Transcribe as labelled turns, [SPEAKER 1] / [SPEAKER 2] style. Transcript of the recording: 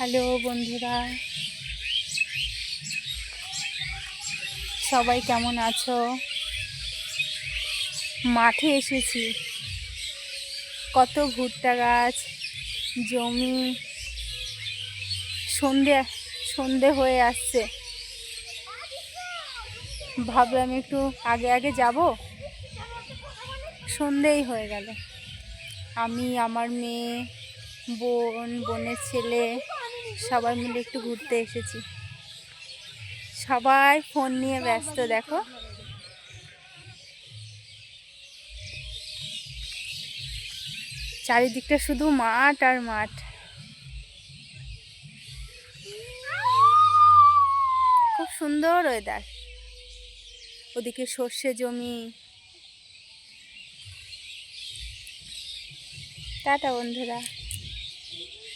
[SPEAKER 1] Hello বন্ধুরা, সবাই কেমন আছো? মাঠে এসেছি। কত ভুট্টা গাছ, জমি। সন্ধে সন্ধে হয়ে আসছে, ভাবলাম একটু আগে আগে যাব। সন্ধেই হয়ে গেল। আমি, আমার মেয়ে, বোনের ছেলে সবাই মিলে একটু ঘুরতে এসেছি। সবাই ফোন নিয়ে ব্যস্ত। দেখো, চারিদিকটা শুধু মাঠ আর মাঠ। খুব সুন্দর ওয়েদার। ওদিকে সর্ষে জমি। টাটা বন্ধুরা।